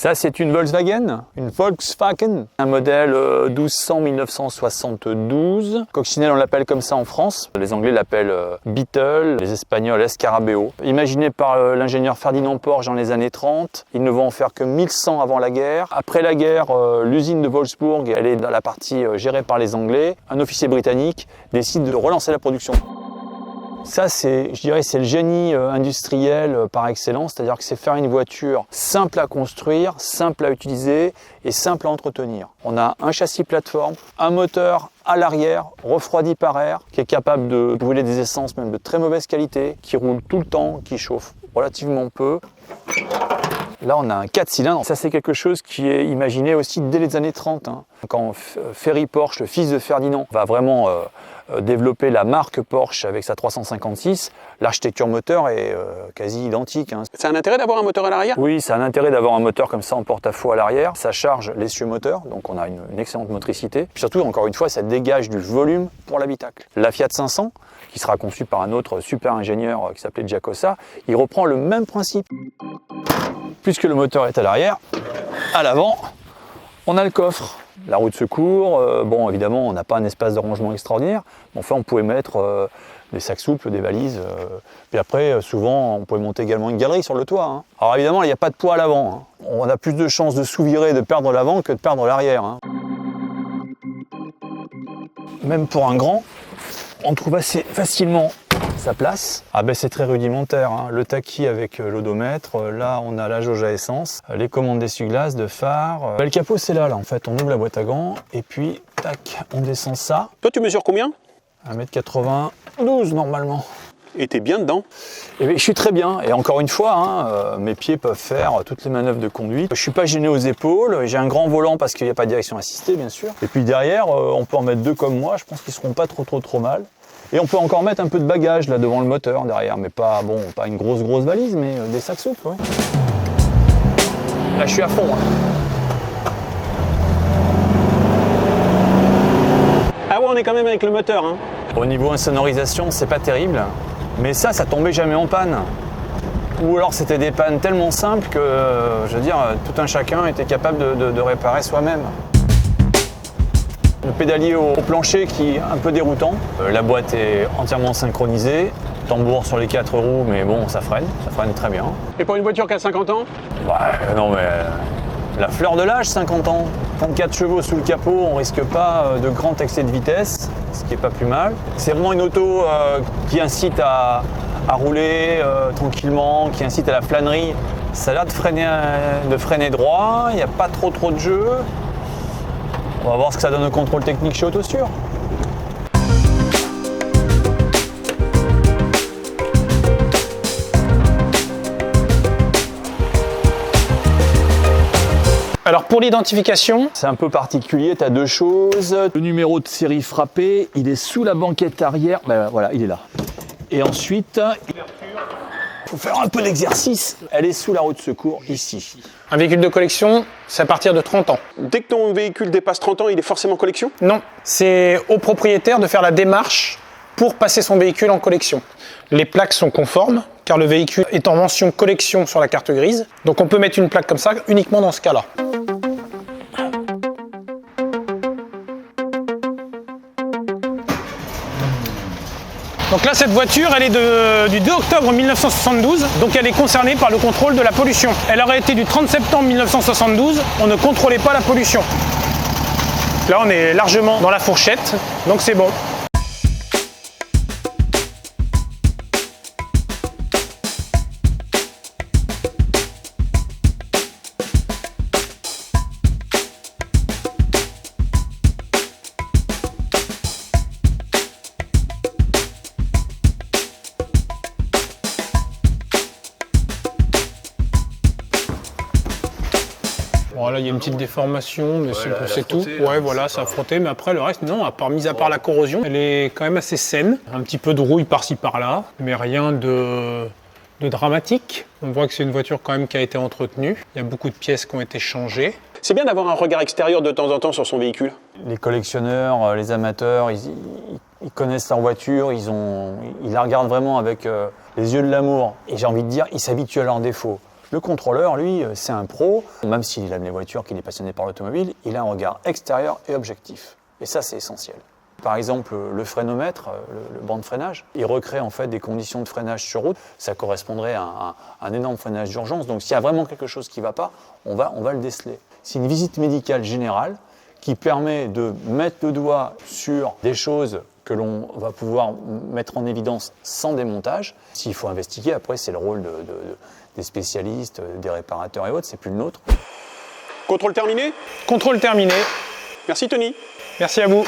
Ça, c'est une Volkswagen, un modèle 1200-1972. Coccinelle, on l'appelle comme ça en France. Les Anglais l'appellent Beetle, les Espagnols Escarabeo. Imaginé par l'ingénieur Ferdinand Porsche dans les années 30, ils ne vont en faire que 1100 avant la guerre. Après la guerre, l'usine de Wolfsburg, elle est dans la partie gérée par les Anglais. Un officier britannique décide de relancer la production. Ça, je dirais, c'est le génie industriel par excellence, c'est-à-dire que c'est faire une voiture simple à construire, simple à utiliser et simple à entretenir. On a un châssis plateforme, un moteur à l'arrière, refroidi par air, qui est capable de brûler des essences même de très mauvaise qualité, qui roule tout le temps, qui chauffe relativement peu. Là, on a un 4 cylindres. Ça, c'est quelque chose qui est imaginé aussi dès les années 30. Quand Ferry Porsche, le fils de Ferdinand, va vraiment développer la marque Porsche avec sa 356, l'architecture moteur est quasi identique. C'est un intérêt d'avoir un moteur à l'arrière? Oui, c'est un intérêt d'avoir un moteur comme ça en porte-à-faux à l'arrière. Ça charge l'essieu moteur, donc on a une excellente motricité. Puis surtout, encore une fois, ça dégage du volume pour l'habitacle. La Fiat 500, qui sera conçue par un autre super ingénieur qui s'appelait Giacosa, il reprend le même principe. Puisque le moteur est à l'arrière, à l'avant, on a le coffre. La roue de secours, bon évidemment on n'a pas un espace de rangement extraordinaire, mais enfin on pouvait mettre des sacs souples, des valises, puis après souvent on pouvait monter également une galerie sur le toit. Alors évidemment il n'y a pas de poids à l'avant, on a plus de chances de sous-virer, de perdre l'avant que de perdre l'arrière. Même pour un grand, on trouve assez facilement sa place. Ah ben c'est très rudimentaire, le taquis avec l'odomètre, là on a la jauge à essence, les commandes d'essuie-glace, de phare. Le capot c'est là en fait, on ouvre la boîte à gants et puis tac, on descend ça. Toi tu mesures combien? 1m92 normalement. Et t'es bien dedans? Et bien, je suis très bien, et encore une fois, mes pieds peuvent faire toutes les manœuvres de conduite. Je suis pas gêné aux épaules, j'ai un grand volant parce qu'il n'y a pas de direction assistée bien sûr. Et puis derrière, on peut en mettre deux comme moi, je pense qu'ils seront pas trop mal. Et on peut encore mettre un peu de bagages là devant le moteur derrière, mais pas une grosse valise, mais des sacs souples. Ouais. Là je suis à fond. Ah ouais, on est quand même avec le moteur. Au niveau insonorisation, c'est pas terrible, mais ça tombait jamais en panne. Ou alors c'était des pannes tellement simples que, je veux dire, tout un chacun était capable de réparer soi-même. Le pédalier au plancher qui est un peu déroutant. La boîte est entièrement synchronisée. Tambour sur les 4 roues, mais bon, ça freine très bien. Et pour une voiture qui a 50 ans? Ouais, non mais la fleur de l'âge, 50 ans. 34 chevaux sous le capot, on risque pas de grand excès de vitesse, ce qui est pas plus mal. C'est vraiment une auto qui incite à rouler tranquillement, qui incite à la flânerie. Ça a l'air de freiner droit, il n'y a pas trop de jeu. On va voir ce que ça donne au contrôle technique chez Autostur. Alors pour l'identification, c'est un peu particulier, tu as deux choses. Le numéro de série frappé, il est sous la banquette arrière. Ben voilà, il est là. Et ensuite, il faut faire un peu d'exercice. Elle est sous la roue de secours, ici. un véhicule de collection, c'est à partir de 30 ans. Dès que ton véhicule dépasse 30 ans, il est forcément collection? Non, c'est au propriétaire de faire la démarche pour passer son véhicule en collection. Les plaques sont conformes, car le véhicule est en mention collection sur la carte grise. Donc on peut mettre une plaque comme ça uniquement dans ce cas-là. Donc là, cette voiture, elle est du 2 octobre 1972, donc elle est concernée par le contrôle de la pollution. Elle aurait été du 30 septembre 1972, on ne contrôlait pas la pollution. Là, on est largement dans la fourchette, donc c'est bon. Voilà, il y a une petite déformation, mais c'est tout. Ouais, voilà, ça a frotté, mais après le reste, non, mis à part la corrosion, elle est quand même assez saine. Un petit peu de rouille par-ci par-là, mais rien de dramatique. On voit que c'est une voiture quand même qui a été entretenue. Il y a beaucoup de pièces qui ont été changées. C'est bien d'avoir un regard extérieur de temps en temps sur son véhicule. Les collectionneurs, les amateurs, ils connaissent leur voiture, ils la regardent vraiment avec les yeux de l'amour. Et j'ai envie de dire, ils s'habituent à leurs défauts. Le contrôleur, lui, c'est un pro. Même s'il aime les voitures, qu'il est passionné par l'automobile, il a un regard extérieur et objectif. Et ça, c'est essentiel. Par exemple, le frénomètre, le banc de freinage, il recrée en fait des conditions de freinage sur route. Ça correspondrait à un énorme freinage d'urgence. Donc s'il y a vraiment quelque chose qui ne va pas, on va le déceler. C'est une visite médicale générale qui permet de mettre le doigt sur des choses que l'on va pouvoir mettre en évidence sans démontage. S'il faut investiguer, après c'est le rôle des spécialistes, des réparateurs et autres, c'est plus le nôtre. Contrôle terminé? Contrôle terminé. Merci Tony. Merci à vous.